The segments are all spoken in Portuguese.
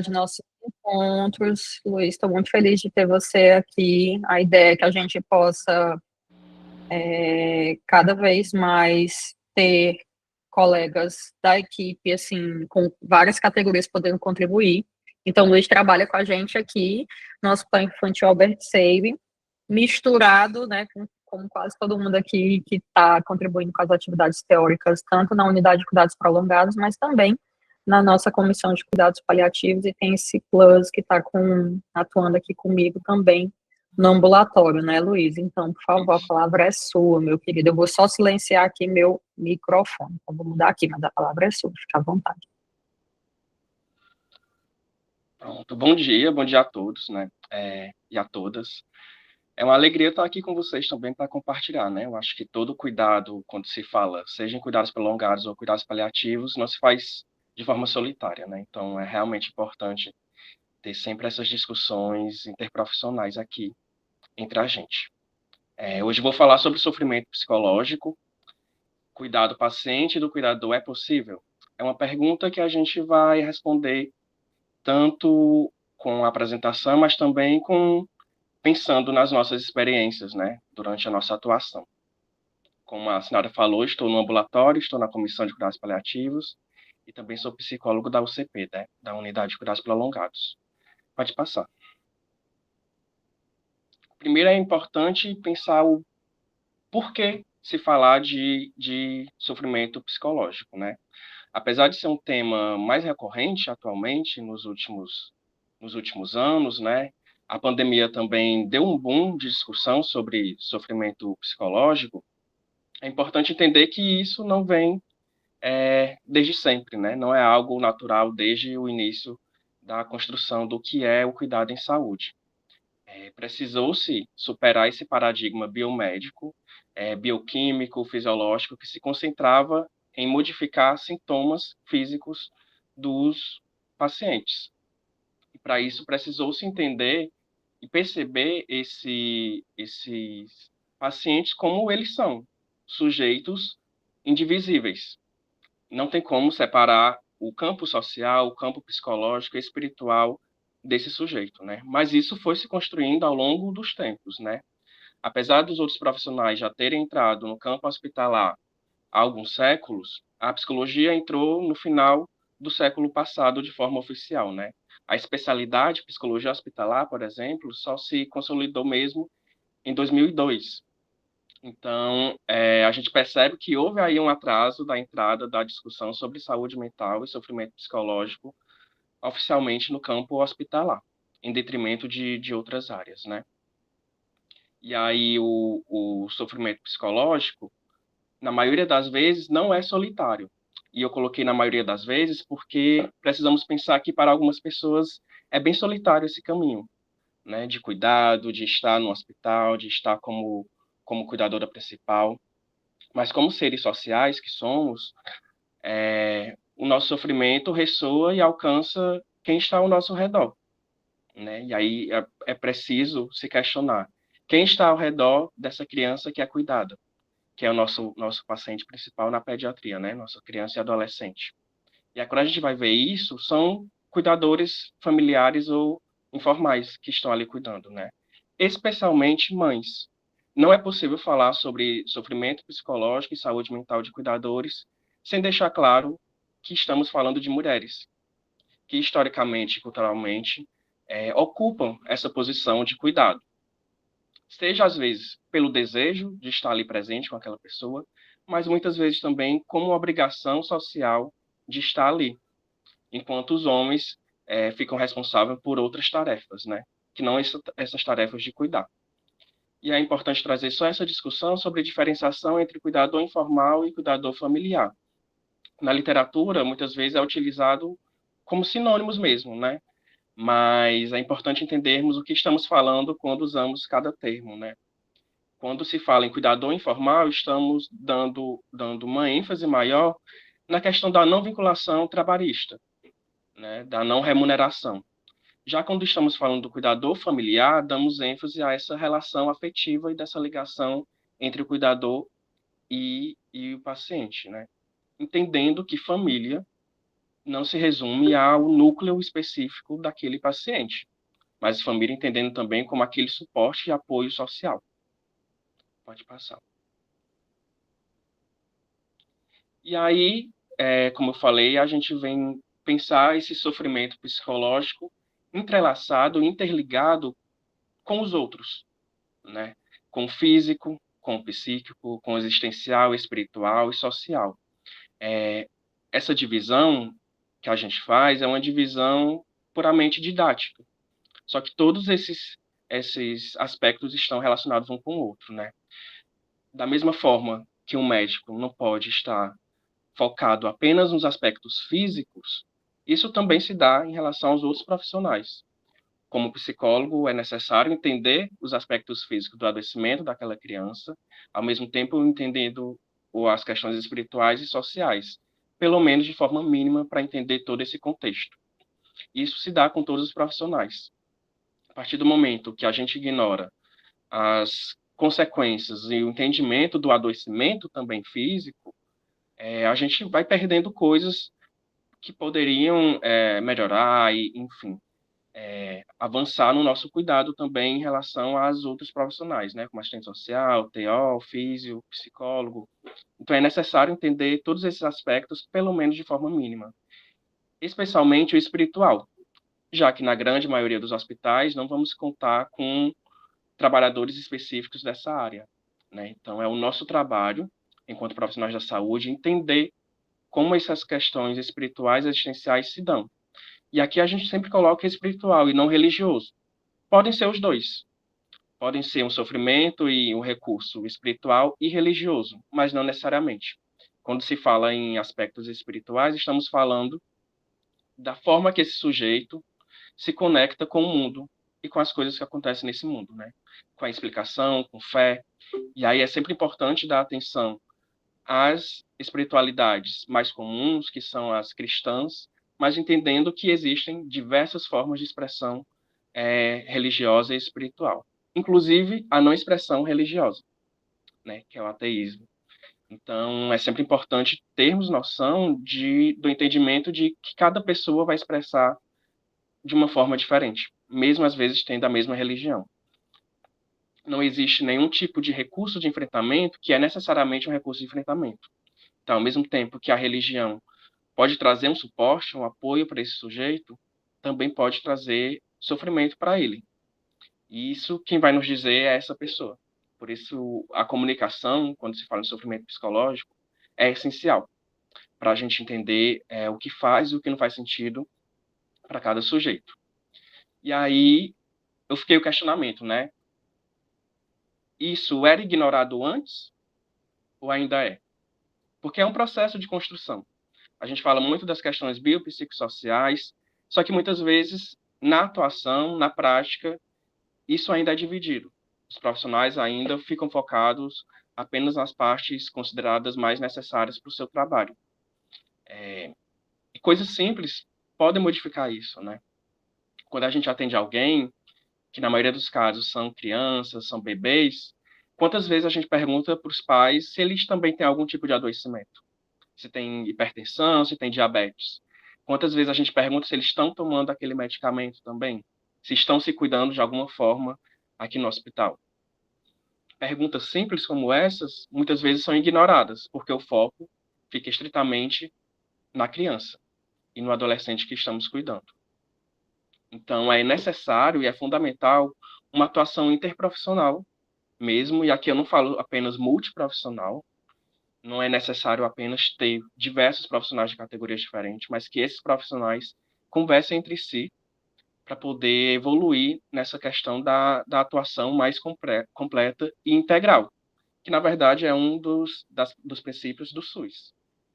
de nossos encontros. Luiz, estou muito feliz de ter você aqui. A ideia é que a gente possa cada vez mais ter colegas da equipe, assim, com várias categorias podendo contribuir. Então, o Luiz trabalha com a gente aqui, nosso plano infantil Albert Seib, misturado, né, com quase todo mundo aqui que está contribuindo com as atividades teóricas, tanto na unidade de cuidados prolongados, mas também na nossa comissão de cuidados paliativos, e tem esse plus que está atuando aqui comigo também no ambulatório, né, Luiz? Então, por favor, a Isso. palavra é sua, meu querido. Eu vou só silenciar aqui meu microfone. Então, vou mudar aqui, mas a palavra é sua, fica à vontade. Pronto. Bom dia a todos, né? E a todas. É uma alegria estar aqui com vocês também para compartilhar, né? Eu acho que todo cuidado, quando se fala, seja em cuidados prolongados ou cuidados paliativos, não se faz de forma solitária, né? Então, é realmente importante ter sempre essas discussões interprofissionais aqui entre a gente. Hoje eu vou falar sobre sofrimento psicológico. Cuidar do paciente e do cuidador é possível? É uma pergunta que a gente vai responder tanto com a apresentação, mas também pensando nas nossas experiências, né, durante a nossa atuação. Como a senhora falou, estou no ambulatório, estou na comissão de cuidados paliativos e também sou psicólogo da UCP, né, da Unidade de Cuidados Prolongados. Pode passar. Primeiro é importante pensar o porquê se falar de sofrimento psicológico, né? Apesar de ser um tema mais recorrente atualmente nos últimos anos, né? A pandemia também deu um boom de discussão sobre sofrimento psicológico. É importante entender que isso não vem desde sempre, né? Não é algo natural desde o início da construção do que é o cuidado em saúde. Precisou-se superar esse paradigma biomédico, bioquímico, fisiológico, que se concentrava em modificar sintomas físicos dos pacientes. E para isso precisou-se entender e perceber esses pacientes como eles são, sujeitos indivisíveis. Não tem como separar o campo social, o campo psicológico e espiritual desse sujeito, né? Mas isso foi se construindo ao longo dos tempos, né? Apesar dos outros profissionais já terem entrado no campo hospitalar há alguns séculos, a psicologia entrou no final do século passado de forma oficial, né? A especialidade psicologia hospitalar, por exemplo, só se consolidou mesmo em 2002. Então, a gente percebe que houve aí um atraso da entrada da discussão sobre saúde mental e sofrimento psicológico oficialmente no campo hospitalar, em detrimento de outras áreas, né? E aí o sofrimento psicológico, na maioria das vezes, não é solitário. E eu coloquei na maioria das vezes porque precisamos pensar que para algumas pessoas é bem solitário esse caminho, né? De cuidado, de estar no hospital, de estar como cuidadora principal. Mas como seres sociais que somos, o nosso sofrimento ressoa e alcança quem está ao nosso redor, né? E aí é preciso se questionar quem está ao redor dessa criança que é cuidada, que é o nosso paciente principal na pediatria, né? Nossa criança e adolescente. E aí, quando a gente vai ver isso, são cuidadores familiares ou informais que estão ali cuidando, né? Especialmente mães. Não é possível falar sobre sofrimento psicológico e saúde mental de cuidadores sem deixar claro que estamos falando de mulheres, que historicamente e culturalmente ocupam essa posição de cuidado. Seja às vezes pelo desejo de estar ali presente com aquela pessoa, mas muitas vezes também como uma obrigação social de estar ali, enquanto os homens ficam responsáveis por outras tarefas, né? Que não essas tarefas de cuidar. E é importante trazer só essa discussão sobre diferenciação entre cuidador informal e cuidador familiar. Na literatura, muitas vezes é utilizado como sinônimos mesmo, né? Mas é importante entendermos o que estamos falando quando usamos cada termo, né? Quando se fala em cuidador informal, estamos dando uma ênfase maior na questão da não vinculação trabalhista, né? Da não remuneração. Já quando estamos falando do cuidador familiar, damos ênfase a essa relação afetiva e dessa ligação entre o cuidador e o paciente, né? Entendendo que família não se resume ao núcleo específico daquele paciente, mas a família entendendo também como aquele suporte e apoio social. Pode passar. E aí, como eu falei, a gente vem pensar esse sofrimento psicológico entrelaçado, interligado com os outros, né? Com o físico, com o psíquico, com o existencial, espiritual e social. Essa divisão que a gente faz é uma divisão puramente didática. Só que todos esses aspectos estão relacionados um com o outro, né? Da mesma forma que um médico não pode estar focado apenas nos aspectos físicos, isso também se dá em relação aos outros profissionais. Como psicólogo, é necessário entender os aspectos físicos do adoecimento daquela criança, ao mesmo tempo entendendo as questões espirituais e sociais, pelo menos de forma mínima, para entender todo esse contexto. Isso se dá com todos os profissionais. A partir do momento que a gente ignora as consequências e o entendimento do adoecimento também físico, a gente vai perdendo coisas que poderiam melhorar e, enfim, avançar no nosso cuidado também em relação às outros profissionais, né, como assistente social, TO, físio, psicólogo. Então é necessário entender todos esses aspectos, pelo menos de forma mínima, especialmente o espiritual, já que na grande maioria dos hospitais não vamos contar com trabalhadores específicos dessa área, né? Então é o nosso trabalho, enquanto profissionais da saúde, entender como essas questões espirituais e existenciais se dão. E aqui a gente sempre coloca espiritual e não religioso. Podem ser os dois. Podem ser um sofrimento e um recurso espiritual e religioso, mas não necessariamente. Quando se fala em aspectos espirituais, estamos falando da forma que esse sujeito se conecta com o mundo e com as coisas que acontecem nesse mundo, né? Com a explicação, com fé. E aí é sempre importante dar atenção às espiritualidades mais comuns, que são as cristãs, mas entendendo que existem diversas formas de expressão religiosa e espiritual, inclusive a não expressão religiosa, né, que é o ateísmo. Então, é sempre importante termos noção do entendimento de que cada pessoa vai expressar de uma forma diferente, mesmo às vezes tendo a mesma religião. Não existe nenhum tipo de recurso de enfrentamento que é necessariamente um recurso de enfrentamento. Então, ao mesmo tempo que a religião pode trazer um suporte, um apoio para esse sujeito, também pode trazer sofrimento para ele. E isso quem vai nos dizer é essa pessoa. Por isso, a comunicação, quando se fala em sofrimento psicológico, é essencial para a gente entender o que faz e o que não faz sentido para cada sujeito. E aí, eu fiquei o questionamento, né? Isso era ignorado antes ou ainda é? Porque é um processo de construção. A gente fala muito das questões biopsicossociais, só que muitas vezes, na atuação, na prática, isso ainda é dividido. Os profissionais ainda ficam focados apenas nas partes consideradas mais necessárias para o seu trabalho. E coisas simples podem modificar isso, né? Quando a gente atende alguém, que na maioria dos casos são crianças, são bebês, quantas vezes a gente pergunta para os pais se eles também têm algum tipo de adoecimento? Se tem hipertensão, se tem diabetes? Quantas vezes a gente pergunta se eles estão tomando aquele medicamento também? Se estão se cuidando de alguma forma aqui no hospital? Perguntas simples como essas muitas vezes são ignoradas, porque o foco fica estritamente na criança e no adolescente que estamos cuidando. Então, é necessário e é fundamental uma atuação interprofissional mesmo, e aqui eu não falo apenas multiprofissional, não é necessário apenas ter diversos profissionais de categorias diferentes, mas que esses profissionais conversem entre si para poder evoluir nessa questão da atuação mais completa e integral, que na verdade é um dos princípios do SUS.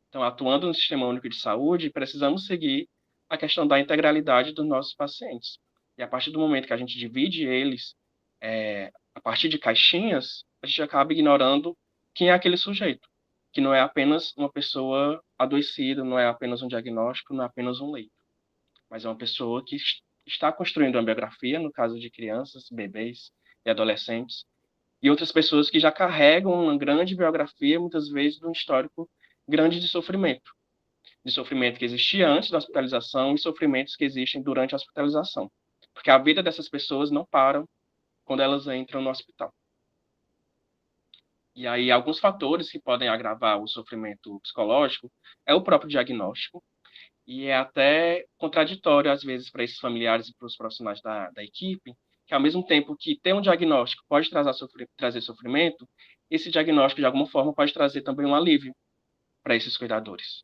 Então, atuando no Sistema Único de Saúde, precisamos seguir a questão da integralidade dos nossos pacientes. E a partir do momento que a gente divide eles a partir de caixinhas, a gente acaba ignorando quem é aquele sujeito, que não é apenas uma pessoa adoecida, não é apenas um diagnóstico, não é apenas um leito, mas é uma pessoa que está construindo uma biografia, no caso de crianças, bebês e adolescentes, e outras pessoas que já carregam uma grande biografia, muitas vezes, de um histórico grande de sofrimento. de sofrimento que existia antes da hospitalização e sofrimentos que existem durante a hospitalização. Porque a vida dessas pessoas não param quando elas entram no hospital. E aí, alguns fatores que podem agravar o sofrimento psicológico é o próprio diagnóstico, e é até contraditório, às vezes, para esses familiares e para os profissionais da equipe, que ao mesmo tempo que ter um diagnóstico pode trazer sofrimento, esse diagnóstico, de alguma forma, pode trazer também um alívio para esses cuidadores.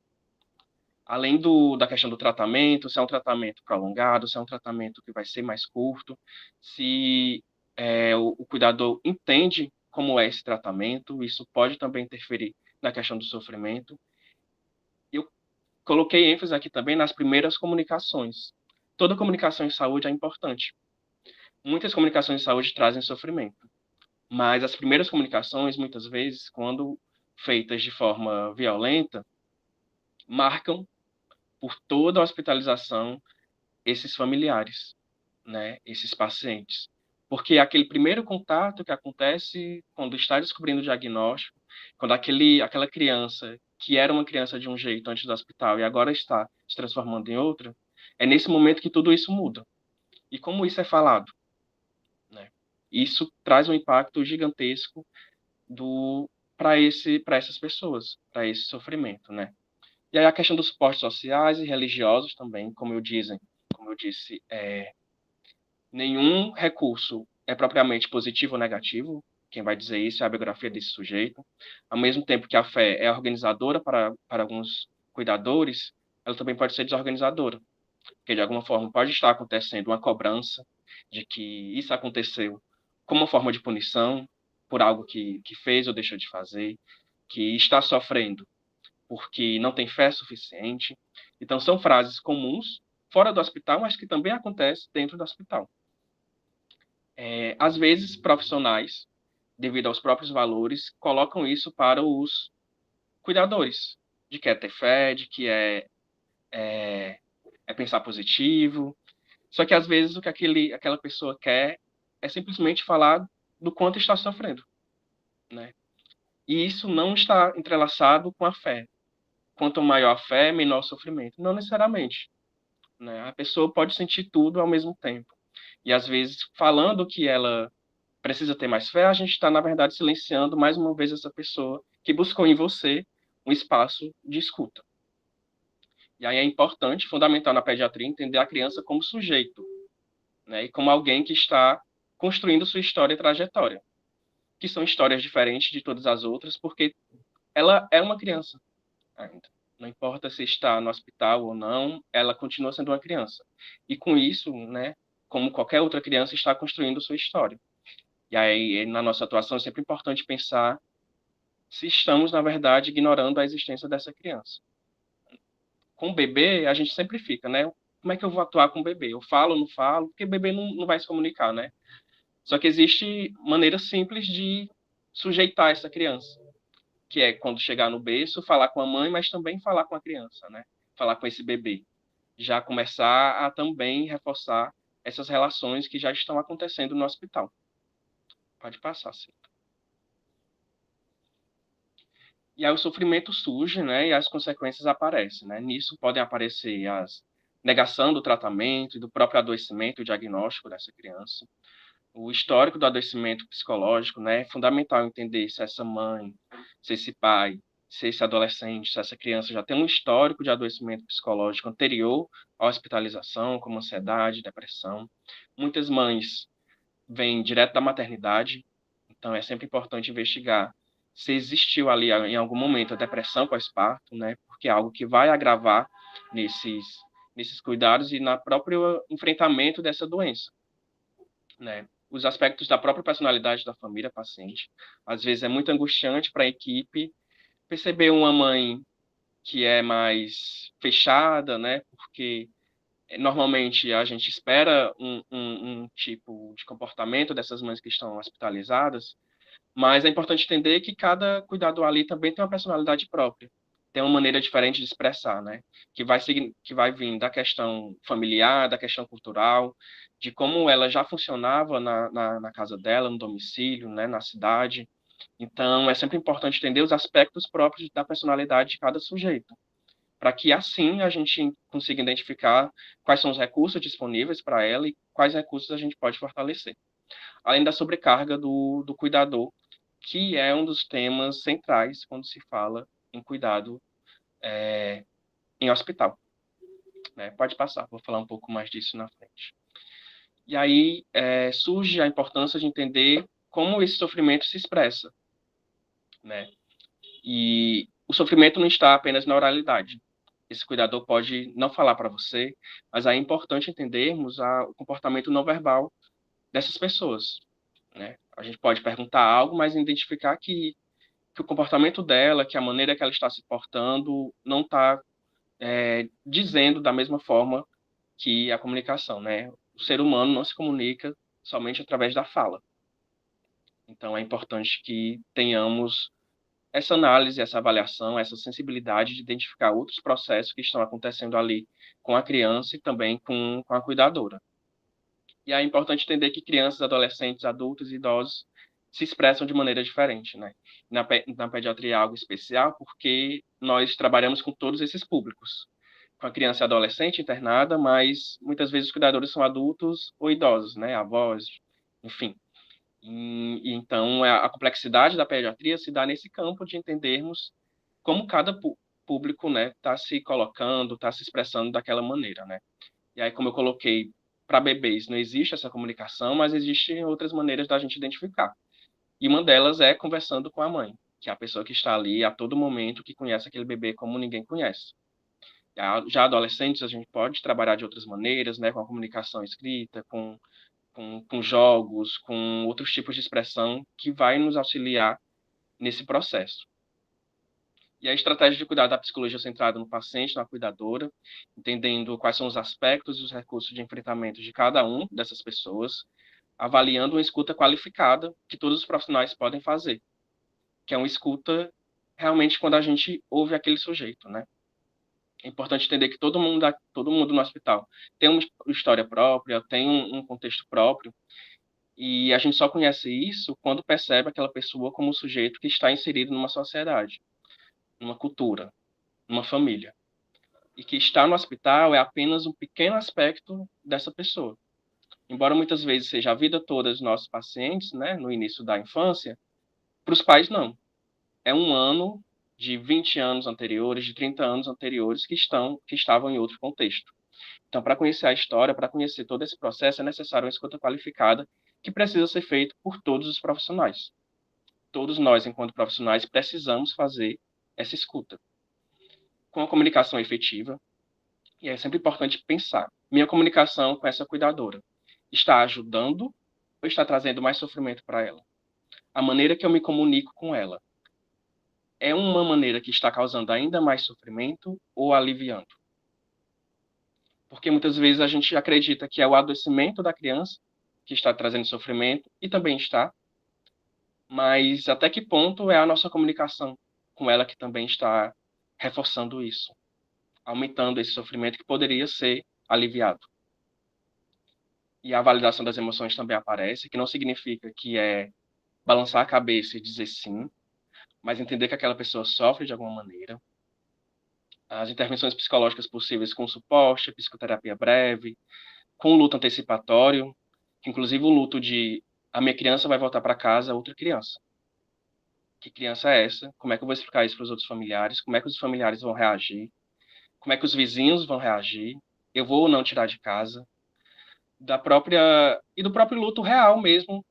Além da questão do tratamento, se é um tratamento prolongado, se é um tratamento que vai ser mais curto, se o cuidador entende como é esse tratamento, isso pode também interferir na questão do sofrimento. Eu coloquei ênfase aqui também nas primeiras comunicações. Toda comunicação em saúde é importante. Muitas comunicações de saúde trazem sofrimento, mas as primeiras comunicações, muitas vezes, quando feitas de forma violenta, marcam por toda a hospitalização esses familiares, né, esses pacientes. Porque aquele primeiro contato que acontece quando está descobrindo o diagnóstico, quando aquela criança, que era uma criança de um jeito antes do hospital e agora está se transformando em outra, é nesse momento que tudo isso muda. E como isso é falado? Né? Isso traz um impacto gigantesco para essas pessoas, para esse sofrimento, né? E aí a questão dos suportes sociais e religiosos também, como eu disse, nenhum recurso é propriamente positivo ou negativo. Quem vai dizer isso é a biografia desse sujeito. Ao mesmo tempo que a fé é organizadora para alguns cuidadores, ela também pode ser desorganizadora, porque de alguma forma pode estar acontecendo uma cobrança de que isso aconteceu como uma forma de punição por algo que fez ou deixou de fazer, que está sofrendo porque não tem fé suficiente. Então, são frases comuns fora do hospital, mas que também acontecem dentro do hospital. Às vezes, profissionais, devido aos próprios valores, colocam isso para os cuidadores, de que é ter fé, de que é pensar positivo. Só que, às vezes, o que aquela pessoa quer é simplesmente falar do quanto está sofrendo, né? E isso não está entrelaçado com a fé. Quanto maior a fé, menor o sofrimento. Não necessariamente, né? A pessoa pode sentir tudo ao mesmo tempo. E às vezes, falando que ela precisa ter mais fé, a gente está, na verdade, silenciando mais uma vez essa pessoa que buscou em você um espaço de escuta. E aí é importante, fundamental na pediatria, entender a criança como sujeito, né? E como alguém que está construindo sua história e trajetória, que são histórias diferentes de todas as outras, porque ela é uma criança ainda. Não importa se está no hospital ou não, ela continua sendo uma criança. E com isso, né, como qualquer outra criança, está construindo sua história. E aí, na nossa atuação, é sempre importante pensar se estamos, na verdade, ignorando a existência dessa criança. Com o bebê, a gente sempre fica, né? Como é que eu vou atuar com o bebê? Eu falo, não falo? Porque o bebê não vai se comunicar, né? Só que existe maneiras simples de sujeitar essa criança, que é quando chegar no berço, falar com a mãe, mas também falar com a criança, né? Falar com esse bebê. Já começar a também reforçar essas relações que já estão acontecendo no hospital. Pode passar, sim. E aí o sofrimento surge, né? E as consequências aparecem, né? Nisso podem aparecer as negação do tratamento e do próprio adoecimento, o diagnóstico dessa criança. O histórico do adoecimento psicológico, né? É fundamental entender se essa mãe, se esse pai, se esse adolescente, se essa criança já tem um histórico de adoecimento psicológico anterior à hospitalização, como ansiedade, depressão. Muitas mães vêm direto da maternidade, então é sempre importante investigar se existiu ali em algum momento a depressão pós-parto, né? Porque é algo que vai agravar nesses cuidados e na próprio enfrentamento dessa doença, né? Os aspectos da própria personalidade da família paciente. Às vezes é muito angustiante para a equipe perceber uma mãe que é mais fechada, né? Porque normalmente a gente espera um tipo de comportamento dessas mães que estão hospitalizadas, mas é importante entender que cada cuidador ali também tem uma personalidade própria, tem uma maneira diferente de expressar, né? Que vai vir da questão familiar, da questão cultural, de como ela já funcionava na casa dela, no domicílio, né? Na cidade. Então, é sempre importante entender os aspectos próprios da personalidade de cada sujeito. para que assim a gente consiga identificar quais são os recursos disponíveis para ela e quais recursos a gente pode fortalecer. Além da sobrecarga do cuidador, que é um dos temas centrais quando se fala em cuidado em hospital. Né? Pode passar, vou falar um pouco mais disso na frente. E aí surge a importância de entender como esse sofrimento se expressa. Né? E o sofrimento não está apenas na oralidade. Esse cuidador pode não falar para você, mas é importante entendermos o comportamento não verbal dessas pessoas. Né? A gente pode perguntar algo, mas identificar que o comportamento dela, que a maneira que ela está se portando, não está dizendo da mesma forma que a comunicação. Né? O ser humano não se comunica somente através da fala. Então, é importante que tenhamos essa análise, essa avaliação, essa sensibilidade de identificar outros processos que estão acontecendo ali com a criança e também com a cuidadora. E é importante entender que crianças, adolescentes, adultos e idosos se expressam de maneira diferente, né? Na pediatria é algo especial porque nós trabalhamos com todos esses públicos. Com a criança e adolescente internada, mas muitas vezes os cuidadores são adultos ou idosos, né? Avós, enfim. E então, a complexidade da pediatria se dá nesse campo de entendermos como cada público, né, está se colocando, está se expressando daquela maneira, né? E aí, como eu coloquei, para bebês não existe essa comunicação, mas existem outras maneiras da gente identificar. E uma delas é conversando com a mãe, que é a pessoa que está ali a todo momento, que conhece aquele bebê como ninguém conhece. Já adolescentes, a gente pode trabalhar de outras maneiras, né, com a comunicação escrita, com jogos, com outros tipos de expressão que vai nos auxiliar nesse processo. E a estratégia de cuidar da psicologia centrada no paciente, na cuidadora, entendendo quais são os aspectos e os recursos de enfrentamento de cada um dessas pessoas, avaliando uma escuta qualificada que todos os profissionais podem fazer, que é uma escuta realmente quando a gente ouve aquele sujeito, né? É importante entender que todo mundo no hospital tem uma história própria, tem um contexto próprio, e a gente só conhece isso quando percebe aquela pessoa como um sujeito que está inserido numa sociedade, numa cultura, numa família. E que estar no hospital é apenas um pequeno aspecto dessa pessoa. Embora muitas vezes seja a vida toda dos nossos pacientes, né, no início da infância, para os pais não. É um ano de 20 anos anteriores, de 30 anos anteriores que estavam em outro contexto. Então, para conhecer a história, para conhecer todo esse processo, é necessário uma escuta qualificada que precisa ser feita por todos os profissionais. Todos nós, enquanto profissionais, precisamos fazer essa escuta. Com a comunicação efetiva, e é sempre importante pensar, minha comunicação com essa cuidadora está ajudando ou está trazendo mais sofrimento para ela? A maneira que eu me comunico com ela é uma maneira que está causando ainda mais sofrimento ou aliviando? Porque muitas vezes a gente acredita que é o adoecimento da criança que está trazendo sofrimento, e também está, mas até que ponto é a nossa comunicação com ela que também está reforçando isso, aumentando esse sofrimento que poderia ser aliviado? E a validação das emoções também aparece, que não significa que é balançar a cabeça e dizer sim, mas entender que aquela pessoa sofre de alguma maneira. As intervenções psicológicas possíveis com suporte, psicoterapia breve, com luto antecipatório, que inclusive o luto de a minha criança vai voltar para casa, outra criança. Que criança é essa? Como é que eu vou explicar isso para os outros familiares? Como é que os familiares vão reagir? Como é que os vizinhos vão reagir? Eu vou ou não tirar de casa? Do próprio luto real mesmo,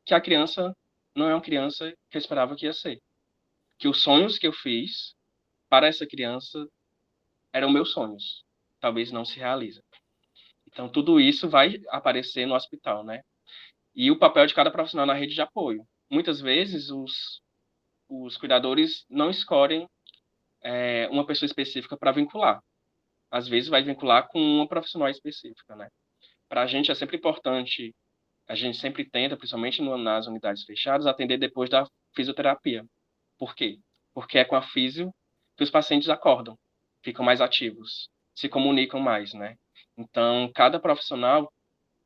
que a criança não é uma criança que eu esperava que ia ser. Que os sonhos que eu fiz para essa criança eram meus sonhos. Talvez não se realizem. Então, tudo isso vai aparecer no hospital, né? E o papel de cada profissional na rede de apoio. Muitas vezes, os cuidadores não escolhem uma pessoa específica para vincular. Às vezes, vai vincular com uma profissional específica, né? Para a gente é sempre importante, a gente sempre tenta, principalmente nas unidades fechadas, atender depois da fisioterapia. Por quê? Porque é com a físio que os pacientes acordam, ficam mais ativos, se comunicam mais, né? Então, cada profissional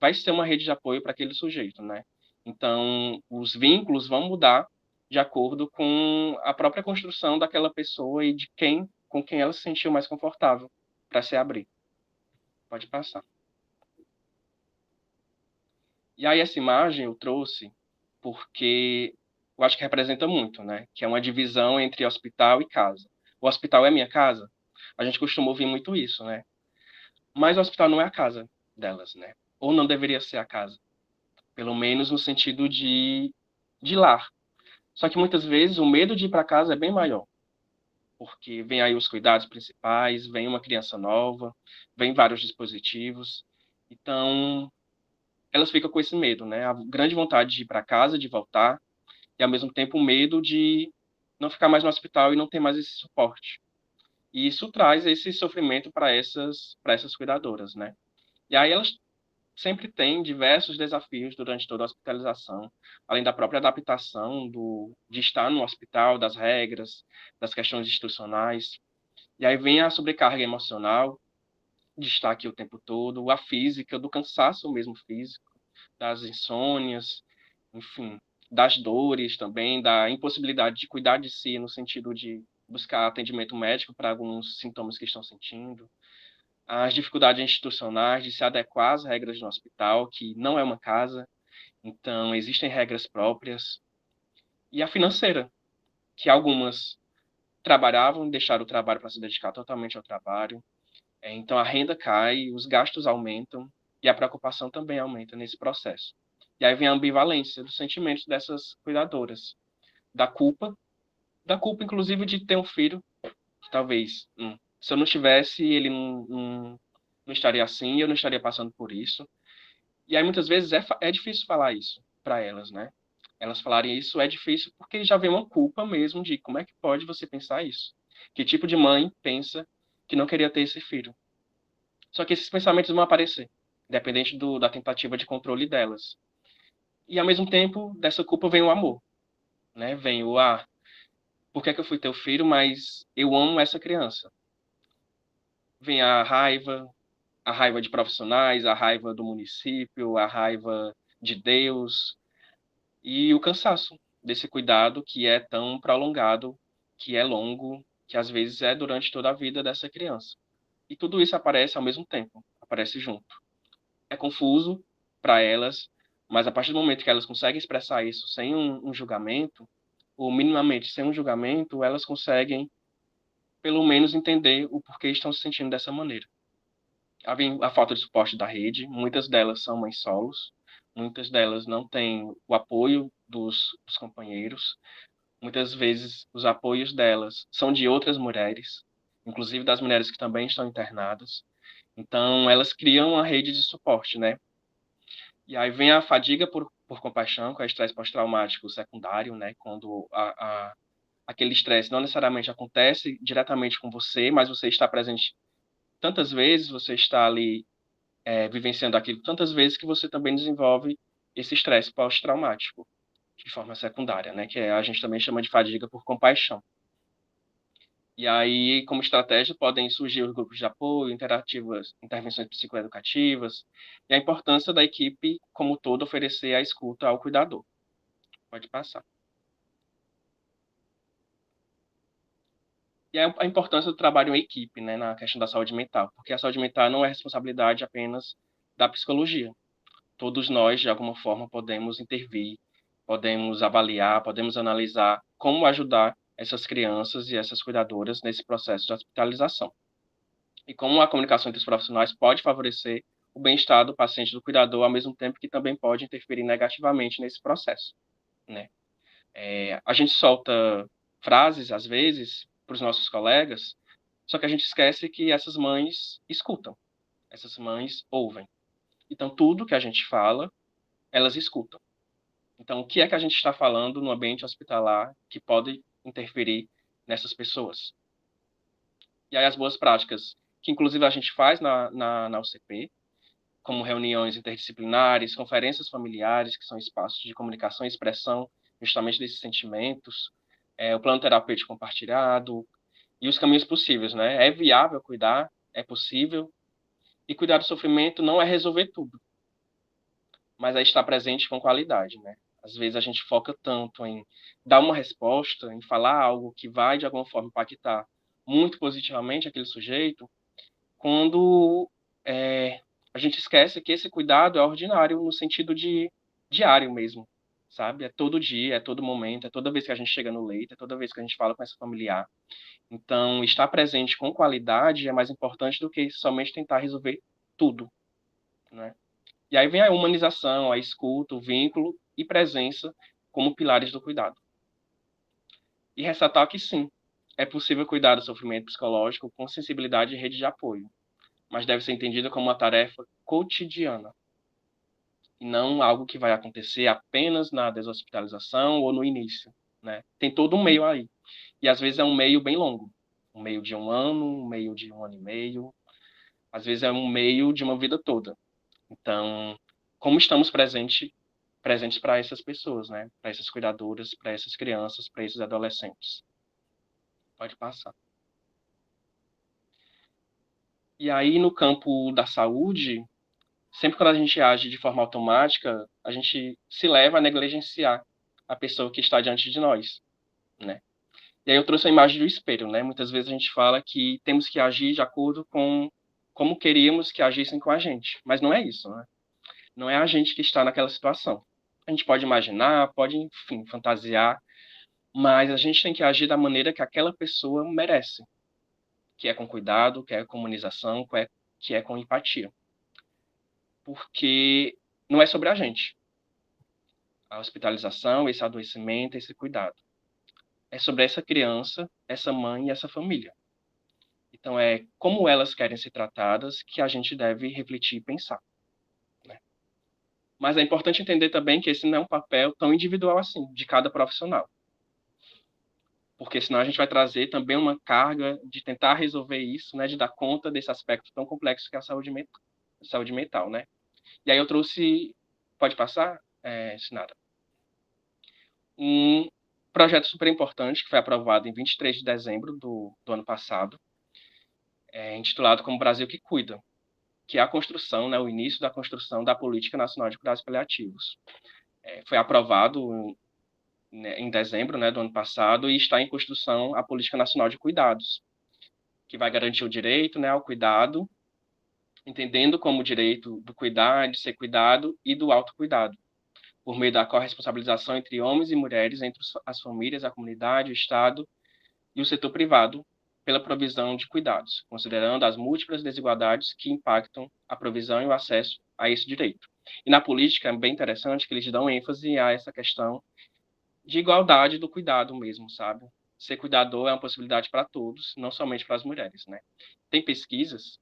vai ser uma rede de apoio para aquele sujeito, né? Então, os vínculos vão mudar de acordo com a própria construção daquela pessoa e de quem com quem ela se sentiu mais confortável para se abrir. Pode passar. E aí essa imagem eu trouxe porque eu acho que representa muito, né? Que é uma divisão entre hospital e casa. O hospital é minha casa? A gente costuma ouvir muito isso, né? Mas o hospital não é a casa delas, né? Ou não deveria ser a casa. Pelo menos no sentido de lar. Só que muitas vezes o medo de ir para casa é bem maior. Porque vem aí os cuidados principais, vem uma criança nova, vem vários dispositivos. Então, elas ficam com esse medo, né? A grande vontade de ir para casa, de voltar, e ao mesmo tempo o medo de não ficar mais no hospital e não ter mais esse suporte. E isso traz esse sofrimento para essas cuidadoras, né? E aí elas sempre têm diversos desafios durante toda a hospitalização, além da própria adaptação de estar no hospital, das regras, das questões institucionais. E aí vem a sobrecarga emocional de estar aqui o tempo todo, a física, do cansaço mesmo físico, das insônias, enfim, das dores também, da impossibilidade de cuidar de si no sentido de buscar atendimento médico para alguns sintomas que estão sentindo, as dificuldades institucionais de se adequar às regras do hospital, que não é uma casa, então existem regras próprias, e a financeira, que algumas trabalhavam e deixaram o trabalho para se dedicar totalmente ao trabalho, então a renda cai, os gastos aumentam e a preocupação também aumenta nesse processo. E aí vem a ambivalência dos sentimentos dessas cuidadoras, da culpa inclusive de ter um filho que talvez, se eu não tivesse, ele não estaria assim, eu não estaria passando por isso. E aí muitas vezes é difícil falar isso para elas, né? Elas falarem isso é difícil porque já vem uma culpa mesmo de como é que pode você pensar isso? Que tipo de mãe pensa que não queria ter esse filho? Só que esses pensamentos vão aparecer, independente da tentativa de controle delas. E ao mesmo tempo, dessa culpa vem o amor, né? Vem por que é que eu fui teu filho, mas eu amo essa criança. Vem a raiva de profissionais, a raiva do município, a raiva de Deus e o cansaço desse cuidado que é tão prolongado, que é longo, que às vezes é durante toda a vida dessa criança. E tudo isso aparece ao mesmo tempo, aparece junto. É confuso para elas, mas a partir do momento que elas conseguem expressar isso sem um julgamento, ou minimamente sem um julgamento, elas conseguem, pelo menos, entender o porquê estão se sentindo dessa maneira. A falta de suporte da rede, muitas delas são mães solos, muitas delas não têm o apoio dos companheiros, muitas vezes os apoios delas são de outras mulheres, inclusive das mulheres que também estão internadas. Então, elas criam uma rede de suporte, né? E aí vem a fadiga por compaixão, que é o estresse pós-traumático secundário, né? Quando aquele estresse não necessariamente acontece diretamente com você, mas você está presente tantas vezes, você está ali vivenciando aquilo tantas vezes que você também desenvolve esse estresse pós-traumático de forma secundária, né? Que a gente também chama de fadiga por compaixão. E aí, como estratégia, podem surgir os grupos de apoio, interativas, intervenções psicoeducativas, e a importância da equipe, como todo, oferecer a escuta ao cuidador. Pode passar. E a importância do trabalho em equipe, né, na questão da saúde mental, porque a saúde mental não é responsabilidade apenas da psicologia. Todos nós, de alguma forma, podemos intervir, podemos avaliar, podemos analisar como ajudar essas crianças e essas cuidadoras nesse processo de hospitalização. E como a comunicação entre os profissionais pode favorecer o bem-estar do paciente e do cuidador, ao mesmo tempo que também pode interferir negativamente nesse processo, né? A gente solta frases, às vezes, para os nossos colegas, só que a gente esquece que essas mães escutam, essas mães ouvem. Então, tudo que a gente fala, elas escutam. Então, o que é que a gente está falando no ambiente hospitalar que pode interferir nessas pessoas? E aí as boas práticas, que inclusive a gente faz na UCP, como reuniões interdisciplinares, conferências familiares, que são espaços de comunicação e expressão justamente desses sentimentos, o plano terapêutico compartilhado e os caminhos possíveis, né? É viável cuidar, é possível, e cuidar do sofrimento não é resolver tudo, mas é estar presente com qualidade, né? Às vezes a gente foca tanto em dar uma resposta, em falar algo que vai de alguma forma impactar muito positivamente aquele sujeito quando a gente esquece que esse cuidado é ordinário no sentido de diário mesmo, sabe? É todo dia, é todo momento, é toda vez que a gente chega no leito, é toda vez que a gente fala com essa familiar. Então, estar presente com qualidade é mais importante do que somente tentar resolver tudo, né? E aí vem a humanização, a escuta, o vínculo e presença como pilares do cuidado. E ressaltar que sim, é possível cuidar do sofrimento psicológico com sensibilidade e rede de apoio, mas deve ser entendida como uma tarefa cotidiana, e não algo que vai acontecer apenas na deshospitalização ou no início, né? Tem todo um meio aí. E às vezes é um meio bem longo, um meio de 1 ano, um meio de 1 ano e meio, às vezes é um meio de uma vida toda. Então, como estamos presentes para essas pessoas, né? Para essas cuidadoras, para essas crianças, para esses adolescentes. Pode passar. E aí, no campo da saúde, sempre quando a gente age de forma automática, a gente se leva a negligenciar a pessoa que está diante de nós, né? E aí eu trouxe a imagem do espelho, né? Muitas vezes a gente fala que temos que agir de acordo com como queríamos que agissem com a gente, mas não é isso, né? Não é a gente que está naquela situação. A gente pode imaginar, pode, enfim, fantasiar, mas a gente tem que agir da maneira que aquela pessoa merece, que é com cuidado, que é com humanização, que é com empatia. Porque não é sobre a gente, a hospitalização, esse adoecimento, esse cuidado. É sobre essa criança, essa mãe e essa família. Então, é como elas querem ser tratadas que a gente deve refletir e pensar, né? Mas é importante entender também que esse não é um papel tão individual assim, de cada profissional. Porque senão a gente vai trazer também uma carga de tentar resolver isso, né, de dar conta desse aspecto tão complexo que é a saúde mental, né? E aí eu trouxe, pode passar, Sinara? Um projeto super importante que foi aprovado em 23 de dezembro do ano passado, intitulado como Brasil que Cuida, que é a construção, né, o início da construção da Política Nacional de Cuidados Paliativos. Foi aprovado, né, em dezembro, né, do ano passado e está em construção a Política Nacional de Cuidados, que vai garantir o direito, né, ao cuidado, entendendo como o direito do cuidar, de ser cuidado e do autocuidado, por meio da corresponsabilização entre homens e mulheres, entre as famílias, a comunidade, o Estado e o setor privado, pela provisão de cuidados, considerando as múltiplas desigualdades que impactam a provisão e o acesso a esse direito. E na política é bem interessante que eles dão ênfase a essa questão de igualdade do cuidado mesmo, sabe? Ser cuidador é uma possibilidade para todos, não somente para as mulheres, né? Tem pesquisas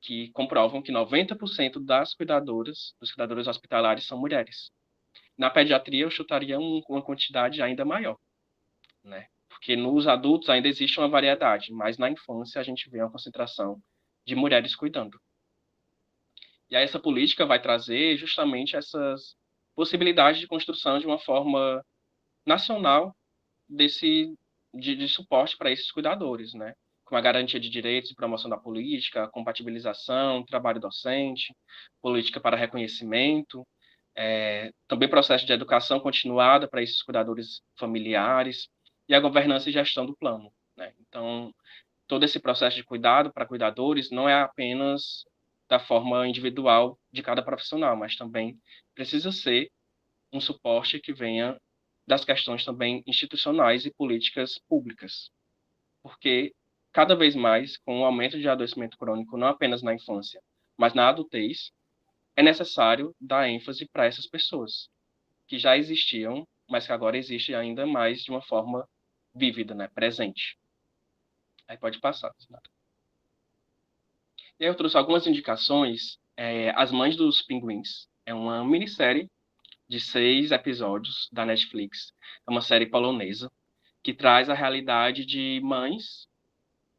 que comprovam que 90% das cuidadoras, dos cuidadores hospitalares são mulheres. Na pediatria, eu chutaria uma quantidade ainda maior, né? Porque nos adultos ainda existe uma variedade, mas na infância a gente vê uma concentração de mulheres cuidando. E aí essa política vai trazer justamente essas possibilidades de construção de uma forma nacional de suporte para esses cuidadores, né? Com a garantia de direitos e promoção da política, compatibilização, trabalho docente, política para reconhecimento, também processo de educação continuada para esses cuidadores familiares e a governança e gestão do plano, né? Então, todo esse processo de cuidado para cuidadores não é apenas da forma individual de cada profissional, mas também precisa ser um suporte que venha das questões também institucionais e políticas públicas, porque cada vez mais, com o aumento de adoecimento crônico, não apenas na infância, mas na adultez, é necessário dar ênfase para essas pessoas que já existiam, mas que agora existem ainda mais de uma forma vívida, né, presente. Aí pode passar, Senado. E aí eu trouxe algumas indicações. As Mães dos Pinguins é uma minissérie de 6 episódios da Netflix. É uma série polonesa que traz a realidade de mães